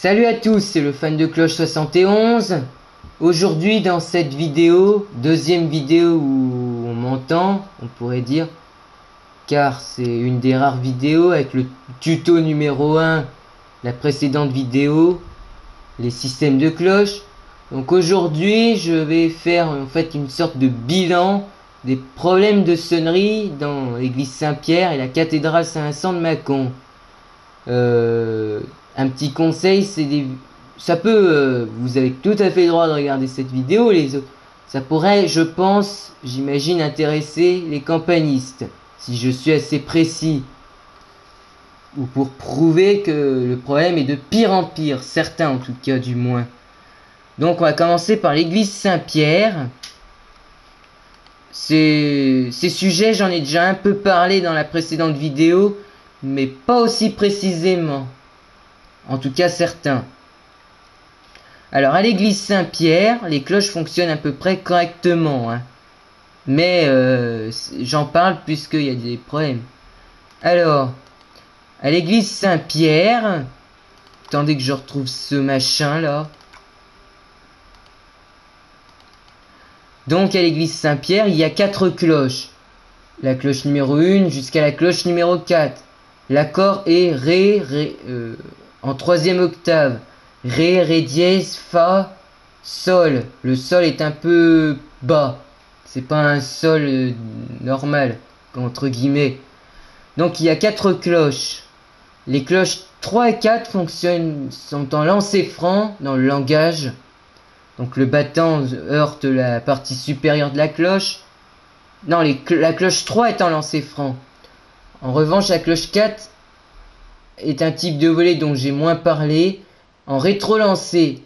Salut à tous, c'est le fan de cloche 71. Aujourd'hui dans cette vidéo, deuxième vidéo où on m'entend, on pourrait dire, car c'est une des rares vidéos avec le tuto numéro 1, la précédente vidéo, les systèmes de cloche. Donc aujourd'hui je vais faire en fait une sorte de bilan des problèmes de sonnerie dans l'église Saint-Pierre et la cathédrale Saint-Vincent de Mâcon. Un petit conseil, ça peut, vous avez tout à fait le droit de regarder cette vidéo, les autres. Ça pourrait, je pense, j'imagine, intéresser les campanistes, si je suis assez précis. Ou pour prouver que le problème est de pire en pire, certains en tout cas du moins. Donc on va commencer par l'église Saint-Pierre. Ces sujets, j'en ai déjà un peu parlé dans la précédente vidéo, mais pas aussi précisément. En tout cas certains. Alors à l'église Saint-Pierre, les cloches fonctionnent à peu près correctement, hein. Mais j'en parle puisqu'il y a des problèmes. Alors, à l'église Saint-Pierre, attendez que je retrouve ce machin là. Donc à l'église Saint-Pierre, il y a 4 cloches. La cloche numéro 1 jusqu'à la cloche numéro 4. L'accord est Ré, en troisième octave. Ré dièse, Fa, Sol. Le Sol est un peu bas. C'est pas un Sol normal, entre guillemets. Donc il y a 4 cloches. Les cloches 3 et 4 sont en lancer franc dans le langage. Donc le battant heurte la partie supérieure de la cloche. Non, la cloche 3 est en lancer franc. En revanche, la cloche 4 est un type de volet dont j'ai moins parlé, en rétro-lancé.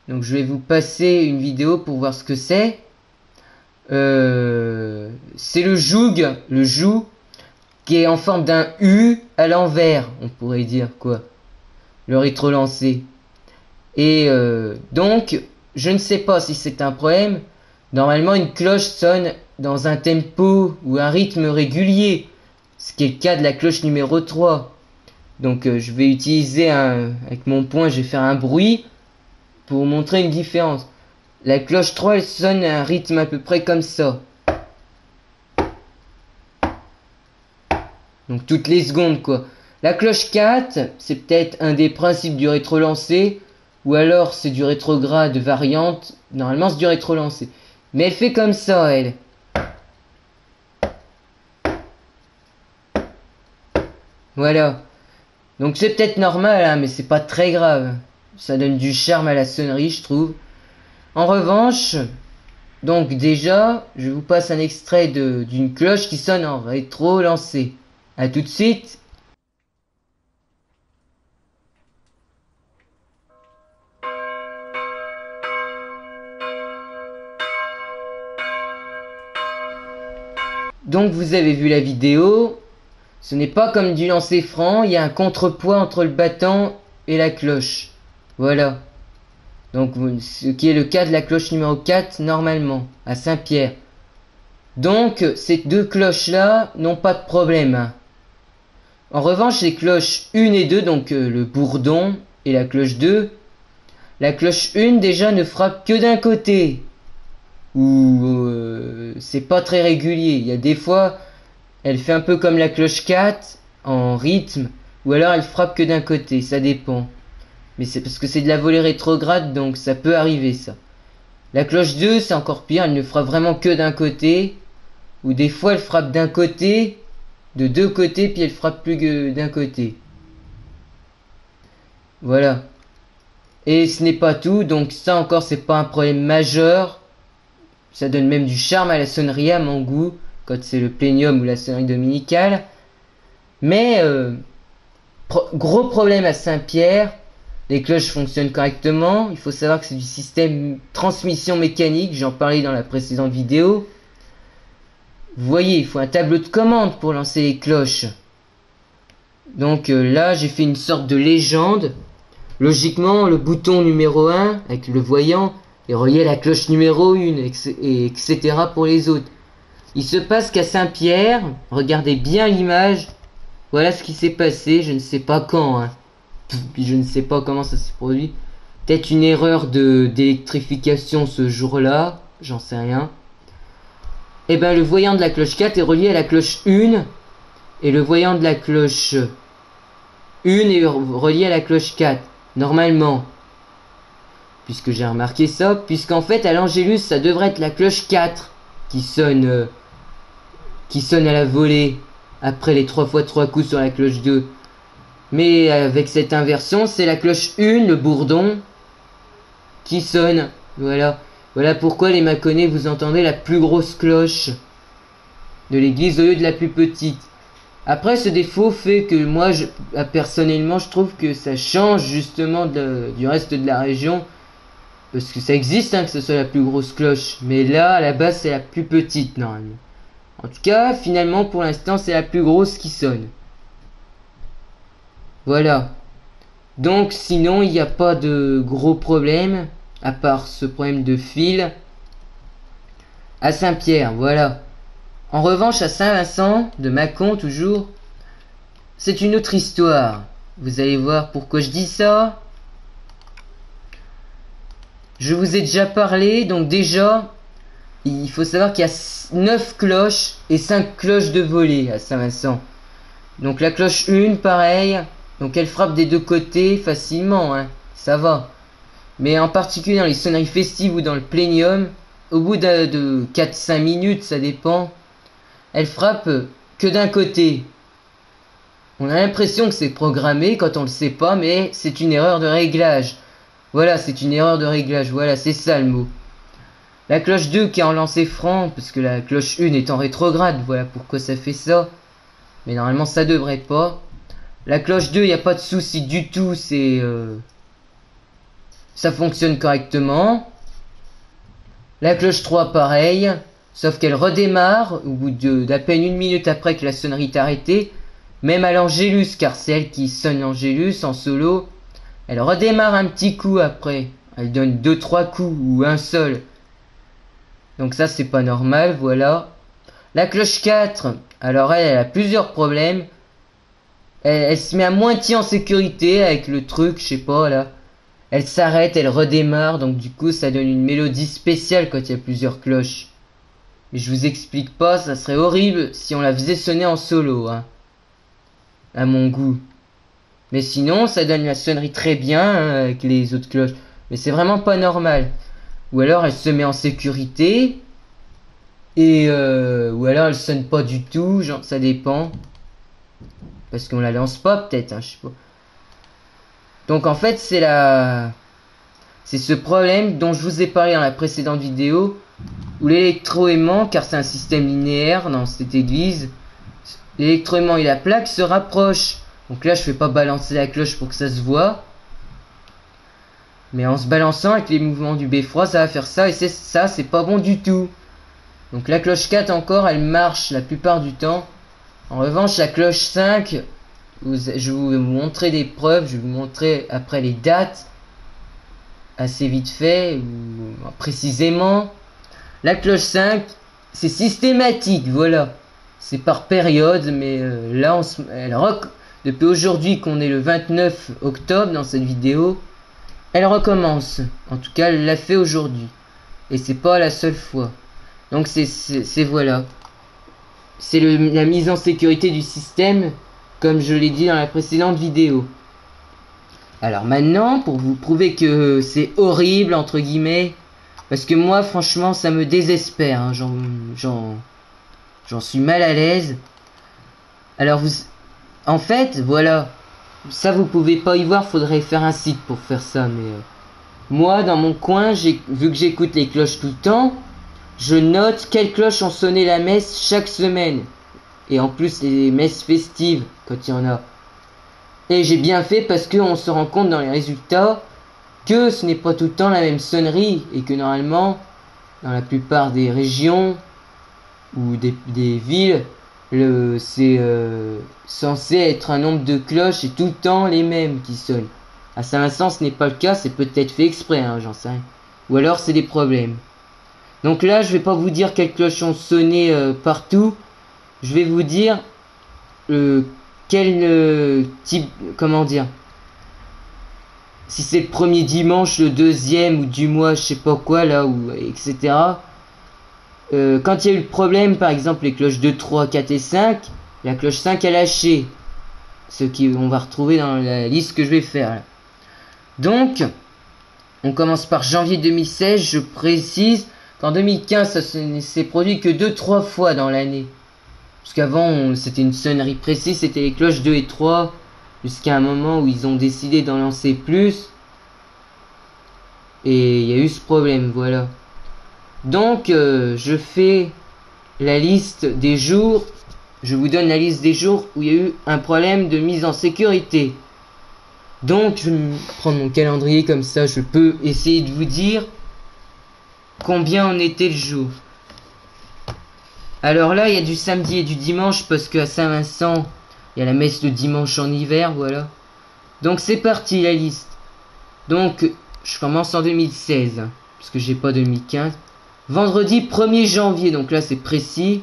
Donc je vais vous passer une vidéo pour voir ce que c'est. C'est le joug, qui est en forme d'un U à l'envers, on pourrait dire quoi. Le rétro-lancé. Et donc, je ne sais pas si c'est un problème. Normalement, une cloche sonne dans un tempo ou un rythme régulier, ce qui est le cas de la cloche numéro 3. Donc je vais utiliser avec mon poing, je vais faire un bruit pour montrer une différence. La cloche 3, elle sonne à un rythme à peu près comme ça. Donc toutes les secondes quoi. La cloche 4, c'est peut-être un des principes du rétro-lancé, ou alors c'est du rétrograde variante. Normalement c'est du rétro-lancé. Mais elle fait comme ça, elle. Voilà. Donc c'est peut-être normal, hein, mais c'est pas très grave. Ça donne du charme à la sonnerie, je trouve. En revanche, donc déjà, je vous passe un extrait d'une cloche qui sonne en rétro-lancé. A tout de suite. Donc vous avez vu la vidéo. Ce n'est pas comme du lancer franc, il y a un contrepoids entre le battant et la cloche. Voilà. Donc ce qui est le cas de la cloche numéro 4 normalement, à Saint-Pierre. Donc ces deux cloches-là n'ont pas de problème, hein. En revanche, les cloches 1 et 2, donc le bourdon et la cloche 2, la cloche 1 déjà ne frappe que d'un côté. Ou c'est pas très régulier. Il y a des fois... Elle fait un peu comme la cloche 4, en rythme, ou alors elle frappe que d'un côté, ça dépend. Mais c'est parce que c'est de la volée rétrograde, donc ça peut arriver ça. La cloche 2, c'est encore pire, elle ne frappe vraiment que d'un côté, ou des fois elle frappe d'un côté, de deux côtés, puis elle frappe plus que d'un côté. Voilà. Et ce n'est pas tout, donc ça encore c'est pas un problème majeur. Ça donne même du charme à la sonnerie à mon goût, quand c'est le plénium ou la sonnerie dominicale. Mais gros problème à Saint-Pierre, les cloches fonctionnent correctement. Il faut savoir que c'est du système transmission mécanique, j'en parlais dans la précédente vidéo. Vous voyez, il faut un tableau de commande pour lancer les cloches. Donc là, j'ai fait une sorte de légende. Logiquement, le bouton numéro 1, avec le voyant, est relié à la cloche numéro 1, etc. pour les autres. Il se passe qu'à Saint-Pierre, regardez bien l'image, voilà ce qui s'est passé, je ne sais pas quand, hein. je ne sais pas comment ça s'est produit. Peut-être une erreur d'électrification ce jour-là, j'en sais rien. Et ben le voyant de la cloche 4 est relié à la cloche 1 et le voyant de la cloche 1 est relié à la cloche 4. Normalement, puisque j'ai remarqué ça, puisqu'en fait à l'Angélus ça devrait être la cloche 4 qui sonne à la volée après les 3 fois 3 coups sur la cloche 2. Mais avec cette inversion, c'est la cloche 1, le bourdon, qui sonne. Voilà. Voilà pourquoi les Mâconnais vous entendez la plus grosse cloche de l'église au lieu de la plus petite. Après, ce défaut fait que moi, personnellement, je trouve que ça change justement du reste de la région. Parce que ça existe hein, que ce soit la plus grosse cloche. Mais là, à la base, c'est la plus petite normalement. En tout cas, finalement, pour l'instant, c'est la plus grosse qui sonne. Voilà. Donc, sinon, il n'y a pas de gros problème. À part ce problème de fil. À Saint-Pierre, voilà. En revanche, à Saint-Vincent, de Mâcon toujours, c'est une autre histoire. Vous allez voir pourquoi je dis ça. Je vous ai déjà parlé, donc déjà, il faut savoir qu'il y a 9 cloches et 5 cloches de volée à Saint-Vincent. Donc la cloche 1, pareil, donc elle frappe des deux côtés facilement, hein, ça va. Mais en particulier dans les sonneries festives ou dans le plénium, au bout de 4-5 minutes, ça dépend, elle frappe que d'un côté. On a l'impression que c'est programmé quand on le sait pas, mais c'est une erreur de réglage. Voilà, c'est une erreur de réglage, voilà, c'est ça le mot. La cloche 2 qui est en lancer franc, parce que la cloche 1 est en rétrograde, voilà pourquoi ça fait ça. Mais normalement ça devrait pas. La cloche 2, il n'y a pas de souci du tout, ça fonctionne correctement. La cloche 3 pareil, sauf qu'elle redémarre au bout d'à peine 1 minute après que la sonnerie est arrêtée. Même à l'Angélus, car c'est elle qui sonne l'Angélus en solo. Elle redémarre un petit coup après. Elle donne 2-3 coups ou un seul. Donc ça c'est pas normal, voilà. La cloche 4, alors elle a plusieurs problèmes. Elle se met à moitié en sécurité avec le truc, je sais pas là. Elle s'arrête, elle redémarre, donc du coup ça donne une mélodie spéciale quand il y a plusieurs cloches. Mais je vous explique pas, ça serait horrible si on la faisait sonner en solo, hein. À mon goût. Mais sinon, ça donne la sonnerie très bien hein, avec les autres cloches. Mais c'est vraiment pas normal. Ou alors elle se met en sécurité. Et ou alors elle sonne pas du tout, genre ça dépend. Parce qu'on la lance pas peut-être, hein, je sais pas. Donc en fait c'est ce problème dont je vous ai parlé dans la précédente vidéo. Où l'électroaimant, car c'est un système linéaire dans cette église. L'électroaimant et la plaque se rapprochent. Donc là, je fais pas balancer la cloche pour que ça se voit. Mais en se balançant avec les mouvements du beffroi, ça va faire ça. Et c'est pas bon du tout. Donc la cloche 4 encore, elle marche la plupart du temps. En revanche, la cloche 5, je vais vous montrer des preuves. Je vais vous montrer après les dates. Assez vite fait, ou précisément. La cloche 5, c'est systématique, voilà. C'est par période, mais là, depuis aujourd'hui qu'on est le 29 octobre dans cette vidéo, elle recommence. En tout cas, elle l'a fait aujourd'hui. Et c'est pas la seule fois. Donc c'est voilà. C'est la mise en sécurité du système, comme je l'ai dit dans la précédente vidéo. Alors maintenant, pour vous prouver que c'est horrible, entre guillemets, parce que moi, franchement, ça me désespère. Hein, j'en suis mal à l'aise. Alors en fait, voilà, ça vous pouvez pas y voir, faudrait faire un site pour faire ça. Mais moi, dans mon coin, vu que j'écoute les cloches tout le temps, je note quelles cloches ont sonné la messe chaque semaine. Et en plus, les messes festives, quand il y en a. Et j'ai bien fait parce qu'on se rend compte dans les résultats que ce n'est pas tout le temps la même sonnerie. Et que normalement, dans la plupart des régions ou des villes, c'est censé être un nombre de cloches et tout le temps les mêmes qui sonnent. À Saint-Vincent, ce n'est pas le cas, c'est peut-être fait exprès, hein, j'en sais rien. Ou alors c'est des problèmes. Donc là, je vais pas vous dire quelles cloches ont sonné partout. Je vais vous dire quel type, comment dire, si c'est le premier dimanche, le deuxième ou du mois, je sais pas quoi là, ou etc. Quand il y a eu le problème, par exemple les cloches 2, 3, 4 et 5, la cloche 5 a lâché. Ce qu'on va retrouver dans la liste que je vais faire là. Donc, on commence par janvier 2016, je précise qu'en 2015 ça s'est produit que 2-3 fois dans l'année. Parce qu'avant c'était une sonnerie précise, c'était les cloches 2 et 3, jusqu'à un moment où ils ont décidé d'en lancer plus. Et il y a eu ce problème, voilà. Donc je fais la liste des jours, je vous donne la liste des jours où il y a eu un problème de mise en sécurité. Donc je vais prendre mon calendrier comme ça, je peux essayer de vous dire combien en était le jour. Alors là il y a du samedi et du dimanche parce qu'à Saint-Vincent il y a la messe de dimanche en hiver, voilà. Donc c'est parti la liste. Donc je commence en 2016 parce que j'ai pas 2015. Vendredi 1er janvier, donc là c'est précis,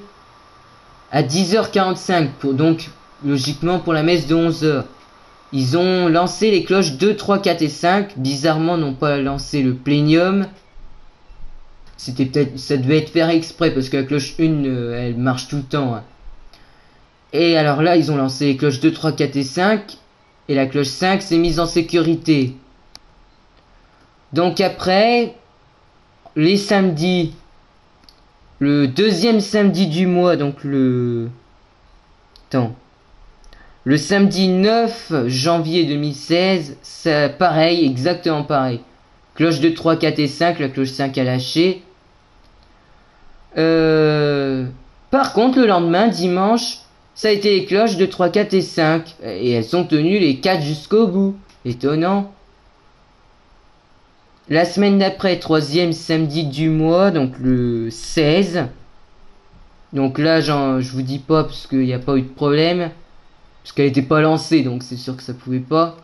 à 10h45 donc logiquement pour la messe de 11h. Ils ont lancé les cloches 2, 3, 4 et 5. Bizarrement, n'ont pas lancé le plénium. C'était peut-être, ça devait être fait exprès parce que la cloche 1, elle marche tout le temps. Hein. Et alors là, ils ont lancé les cloches 2, 3, 4 et 5. Et la cloche 5 s'est mise en sécurité. Donc après, les samedis, le deuxième samedi du mois, donc le samedi 9 janvier 2016, ça pareil, exactement pareil. Cloche 2, 3, 4 et 5, la cloche 5 a lâché. Par contre, le lendemain, dimanche, ça a été les cloches 2, 3, 4 et 5. Et elles sont tenues les 4 jusqu'au bout. Étonnant. La semaine d'après, troisième samedi du mois, donc le 16. Donc là, je vous dis pas parce qu'il n'y a pas eu de problème. Parce qu'elle n'était pas lancée, donc c'est sûr que ça pouvait pas.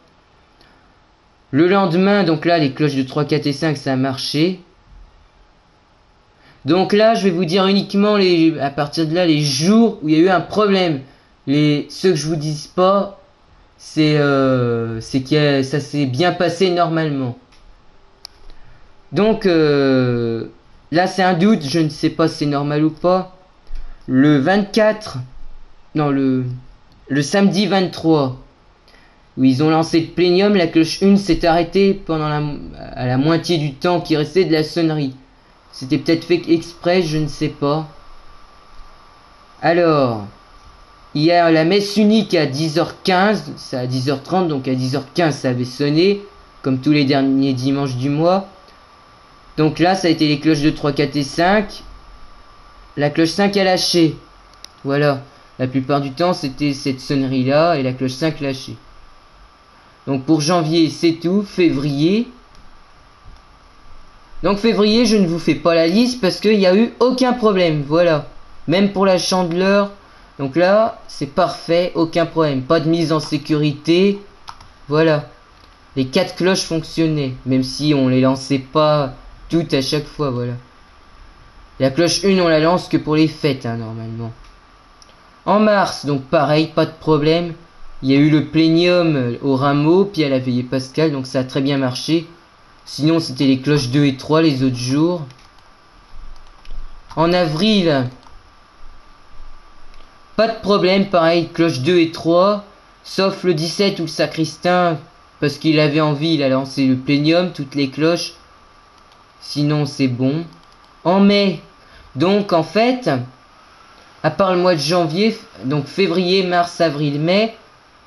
Le lendemain, donc là, les cloches de 3, 4 et 5, ça a marché. Donc là, je vais vous dire uniquement à partir de là, les jours où il y a eu un problème. Ceux que je vous dis pas, c'est que ça s'est bien passé normalement. Donc là, c'est un doute, je ne sais pas si c'est normal ou pas. Le 24, non, le samedi 23, où ils ont lancé le plénium, la cloche 1 s'est arrêtée à la moitié du temps qui restait de la sonnerie. C'était peut-être fait exprès, je ne sais pas. Alors, il y a la messe unique à 10h15, c'est à 10h30, donc à 10h15 ça avait sonné, comme tous les derniers dimanches du mois. Donc là, ça a été les cloches de 3, 4 et 5. La cloche 5 a lâché. Voilà. La plupart du temps, c'était cette sonnerie-là et la cloche 5 lâchée. Donc pour janvier, c'est tout. Février. Donc février, je ne vous fais pas la liste parce qu'il n'y a eu aucun problème. Voilà. Même pour la chandeleur. Donc là, c'est parfait. Aucun problème. Pas de mise en sécurité. Voilà. Les 4 cloches fonctionnaient. Même si on les lançait pas toutes à chaque fois. Voilà. La cloche 1, on la lance que pour les fêtes, hein, normalement. En mars, donc pareil, pas de problème. Il y a eu le plénium au rameau, puis à la veillée pascale, donc ça a très bien marché. Sinon, c'était les cloches 2 et 3 les autres jours. En avril, pas de problème, pareil, cloches 2 et 3. Sauf le 17 où le sacristain, parce qu'il avait envie, il a lancé le plénium, toutes les cloches. Sinon, c'est bon. En mai, donc en fait, à part le mois de janvier, donc février, mars, avril, mai,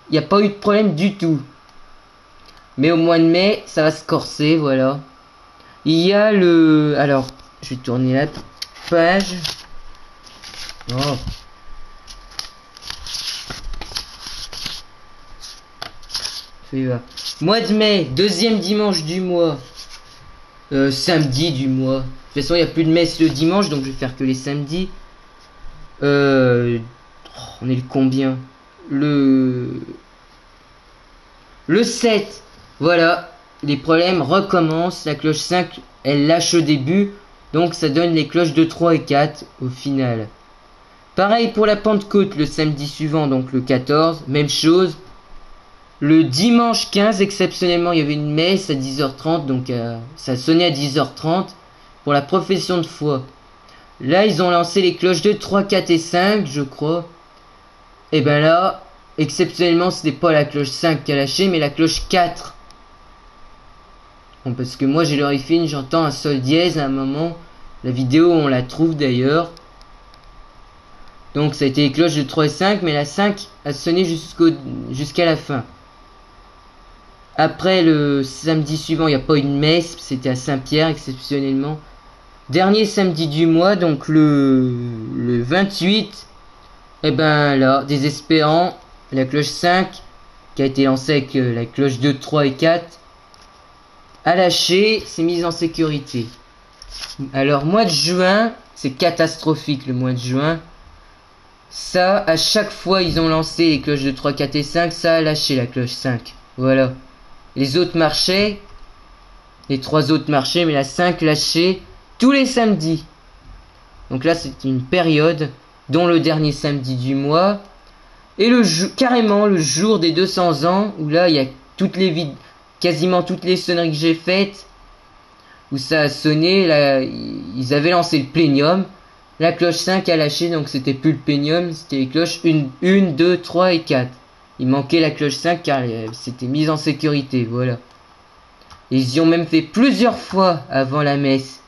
il n'y a pas eu de problème du tout. Mais au mois de mai, ça va se corser, voilà. Il y a le... Alors, je vais tourner la page. Oh. Mois de mai, deuxième dimanche du mois. Samedi du mois. De toute façon, il n'y a plus de messe le dimanche, donc je vais faire que les samedis. On est le combien? Le 7. Voilà. Les problèmes recommencent. La cloche 5, elle lâche au début. Donc ça donne les cloches de 3 et 4 au final. Pareil pour la Pentecôte le samedi suivant, donc le 14. Même chose. Le dimanche 15, exceptionnellement, il y avait une messe à 10h30, donc ça sonnait à 10h30 pour la profession de foi. Là, ils ont lancé les cloches 2, 3, 4 et 5, je crois. Et ben là, exceptionnellement, ce n'est pas la cloche 5 qui a lâché, mais la cloche 4. Bon, parce que moi, j'ai l'oreille fine, j'entends un sol dièse à un moment. La vidéo, on la trouve d'ailleurs. Donc, ça a été les cloches de 3 et 5, mais la 5 a sonné jusqu'à la fin. Après, le samedi suivant, il n'y a pas une messe, c'était à Saint-Pierre, exceptionnellement. Dernier samedi du mois, donc le 28, et ben là, désespérant, la cloche 5, qui a été lancée avec la cloche 2, 3 et 4, a lâché, s'est mise en sécurité. Alors, mois de juin, c'est catastrophique le mois de juin. Ça, à chaque fois, ils ont lancé les cloches de 3, 4 et 5, ça a lâché la cloche 5. Voilà. Les autres marchaient, les 3 autres marchaient, mais la 5 lâchait tous les samedis. Donc là, c'est une période, dont le dernier samedi du mois, et carrément le jour des 200 ans, où là, il y a quasiment toutes les sonneries que j'ai faites, où ça a sonné, là, ils avaient lancé le plénium, la cloche 5 a lâché, donc c'était plus le plénium, c'était les cloches 1, 2, 3 et 4. Il manquait la cloche 5 car elle s'était mise en sécurité, voilà. Ils y ont même fait plusieurs fois avant la messe.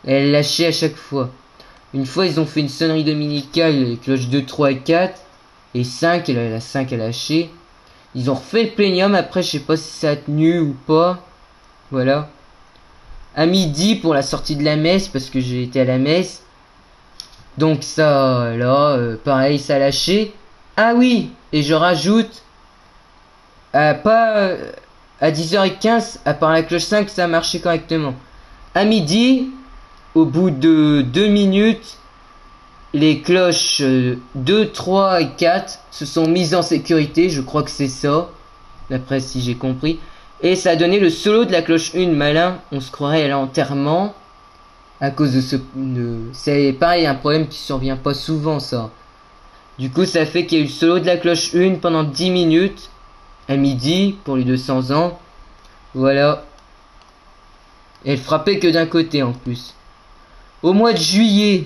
Elle lâchait à chaque fois. Une fois, ils ont fait une sonnerie dominicale, les cloches 2, 3 et 4. Et 5, la 5 a lâché. Ils ont refait le plénium, après je sais pas si ça a tenu ou pas. Voilà. À midi pour la sortie de la messe, parce que j'ai été à la messe. Donc ça, là, pareil, ça a lâché. Ah oui, et je rajoute, pas à 10h15, à part la cloche 5, ça a marché correctement. À midi, au bout de 2 minutes, les cloches 2, 3 et 4 se sont mises en sécurité, je crois que c'est ça, d'après si j'ai compris. Et ça a donné le solo de la cloche 1, malin, on se croirait à l'enterrement, à cause de c'est pareil, un problème qui survient pas souvent ça. Du coup, ça fait qu'il y a eu le solo de la cloche 1 pendant 10 minutes, à midi, pour les 200 ans. Voilà. Et elle frappait que d'un côté en plus. Au mois de juillet,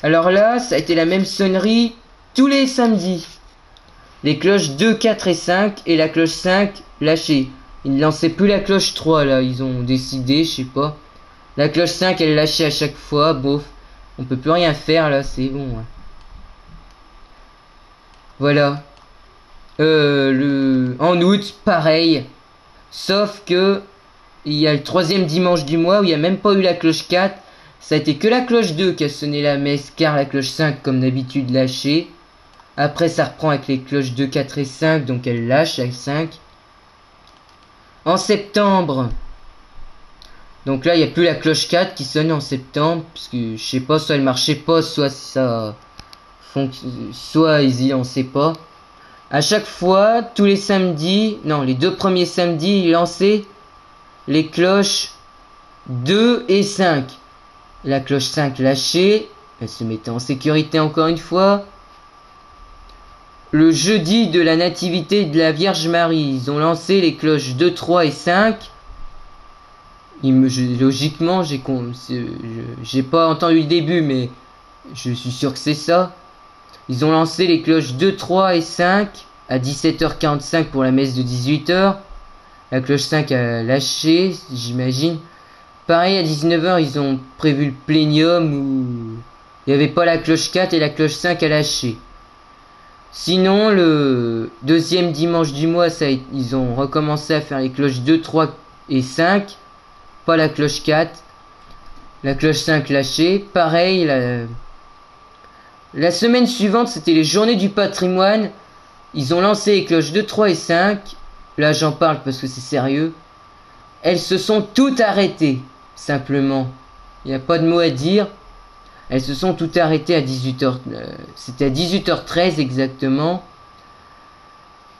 alors là, ça a été la même sonnerie tous les samedis. Les cloches 2, 4 et 5, et la cloche 5 lâchée. Ils ne lançaient plus la cloche 3 là, ils ont décidé, je sais pas. La cloche 5, elle lâchait à chaque fois, bof. On peut plus rien faire là, c'est bon. Ouais. Voilà. En août, pareil. Sauf que il y a le 3e dimanche du mois où il n'y a même pas eu la cloche 4. Ça a été que la cloche 2 qui a sonné la messe, car la cloche 5, comme d'habitude, lâchée. Après, ça reprend avec les cloches 2, 4 et 5, donc elle lâche la 5. En septembre, donc là, il n'y a plus la cloche 4 qui sonne en septembre, parce que je sais pas, soit elle marchait pas, soit ça soit ils y lançaient pas. À chaque fois, tous les samedis, non, les 2 premiers samedis, ils lançaient les cloches 2 et 5. La cloche 5 lâchée, elle se mettait en sécurité encore une fois. Le jeudi de la nativité de la Vierge Marie, ils ont lancé les cloches 2, 3 et 5. Logiquement, j'ai pas entendu le début, mais je suis sûr que c'est ça. Ils ont lancé les cloches 2, 3 et 5 à 17h45 pour la messe de 18h. La cloche 5 a lâché, j'imagine. Pareil, à 19h, ils ont prévu le plénium où il n'y avait pas la cloche 4 et la cloche 5 a lâché. Sinon, le 2e dimanche du mois, ils ont recommencé à faire les cloches 2, 3 et 5. Pas la cloche 4. La cloche 5 lâchée. Pareil, la semaine suivante, c'était les journées du patrimoine. Ils ont lancé les cloches 2, 3 et 5. Là, j'en parle parce que c'est sérieux. Elles se sont toutes arrêtées, simplement. Il n'y a pas de mot à dire. Elles se sont toutes arrêtées à 18h. C'était à 18h13 exactement.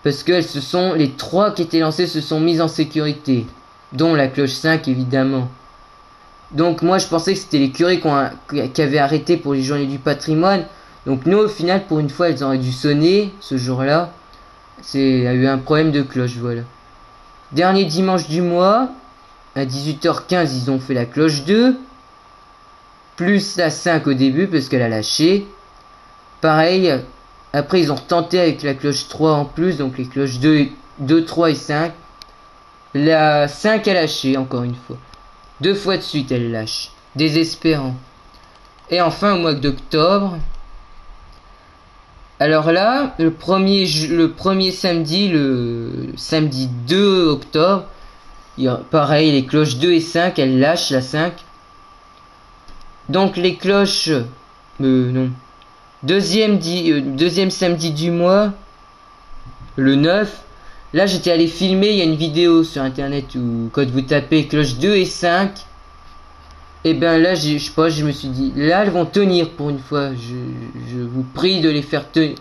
Parce que les 3 qui étaient lancées se sont mises en sécurité. Dont la cloche 5, évidemment. Donc moi, je pensais que c'était les curés qui avaient arrêté pour les journées du patrimoine. Donc nous, au final, pour une fois, elles auraient dû sonner ce jour-là. Il y a eu un problème de cloche, voilà. Dernier dimanche du mois, à 18h15, ils ont fait la cloche 2. Plus la 5 au début, parce qu'elle a lâché. Pareil, après ils ont retenté avec la cloche 3 en plus, donc les cloches 2, 3 et 5. La 5 a lâché, encore une fois. 2 fois de suite, elle lâche. Désespérant. Et enfin, au mois d'octobre. Alors là, le premier samedi, le samedi 2 octobre, pareil, les cloches 2 et 5, elles lâchent la 5. Donc les cloches... non. Deuxième samedi du mois, le 9. Là, j'étais allé filmer, il y a une vidéo sur internet où quand vous tapez cloche 2 et 5, et ben là, je sais pas, je me suis dit, là, elles vont tenir pour une fois. Je vous prie de les faire tenir.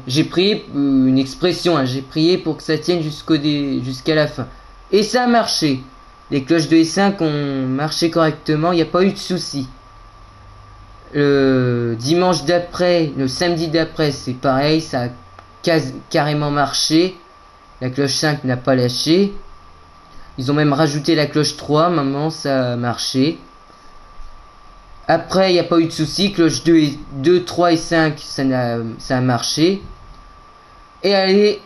J'ai prié une expression, hein, j'ai prié pour que ça tienne jusqu'à la fin. Et ça a marché. Les cloches 2 et 5 ont marché correctement, il n'y a pas eu de soucis. Le dimanche d'après, le samedi d'après, c'est pareil, ça a carrément marché. La cloche 5 n'a pas lâché. Ils ont même rajouté la cloche 3, maman, ça a marché. Après, il n'y a pas eu de soucis, cloche 2, 3 et 5, ça a marché. Et allez,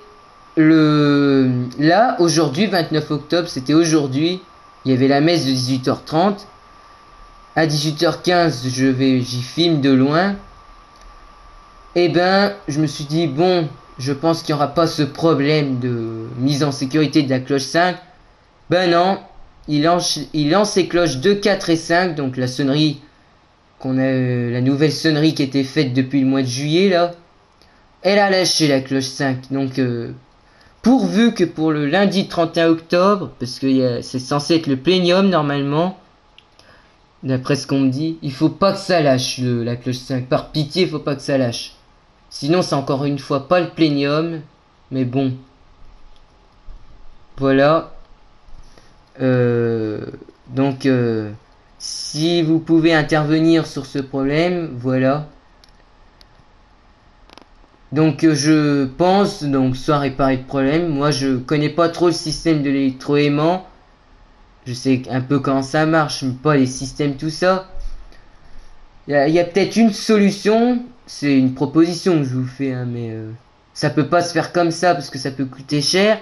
là, aujourd'hui, 29 octobre, c'était aujourd'hui, il y avait la messe de 18h30. À 18h15, j'y filme de loin. Et ben, je me suis dit, bon, je pense qu'il n'y aura pas ce problème de mise en sécurité de la cloche 5. Ben non, il lance ses cloches 2, 4 et 5, donc la sonnerie la nouvelle sonnerie qui était faite depuis le mois de juillet, là. Elle a lâché la cloche 5, donc pourvu que pour le lundi 31 octobre, parce que c'est censé être le plénium normalement, d'après ce qu'on me dit, il faut pas que ça lâche la cloche 5. Par pitié, il faut pas que ça lâche. Sinon, c'est encore une fois pas le plénium. Mais bon. Voilà. Donc, si vous pouvez intervenir sur ce problème, voilà. Donc, je pense, donc, soit réparer le problème. Moi, je connais pas trop le système de l'électroaimant. Je sais un peu comment ça marche, mais pas les systèmes, tout ça. Il y a peut-être une solution, c'est une proposition que je vous fais, hein, mais ça peut pas se faire comme ça parce que ça peut coûter cher.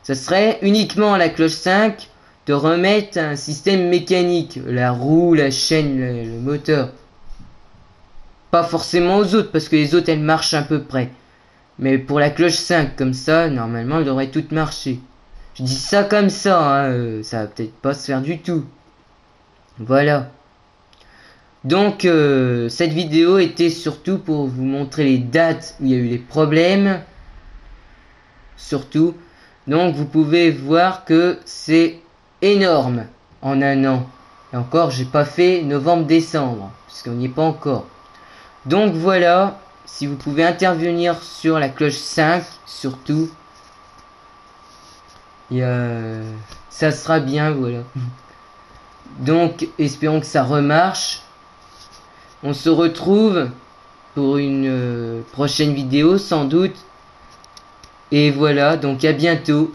Ça serait uniquement à la cloche 5 de remettre un système mécanique, la roue, la chaîne, le moteur. Pas forcément aux autres parce que les autres elles marchent à peu près. Mais pour la cloche 5 comme ça, normalement elles devraient toutes marcher. Je dis ça comme ça, hein, ça va peut-être pas se faire du tout. Voilà. Donc cette vidéo était surtout pour vous montrer les dates où il y a eu les problèmes. Surtout. Donc vous pouvez voir que c'est énorme en un an. Et encore, j'ai pas fait novembre-décembre, parce qu'on n'y est pas encore. Donc voilà, si vous pouvez intervenir sur la cloche 5, surtout. Ça sera bien, voilà. Donc, espérons que ça remarche. On se retrouve pour une prochaine vidéo, sans doute. Et voilà, donc à bientôt.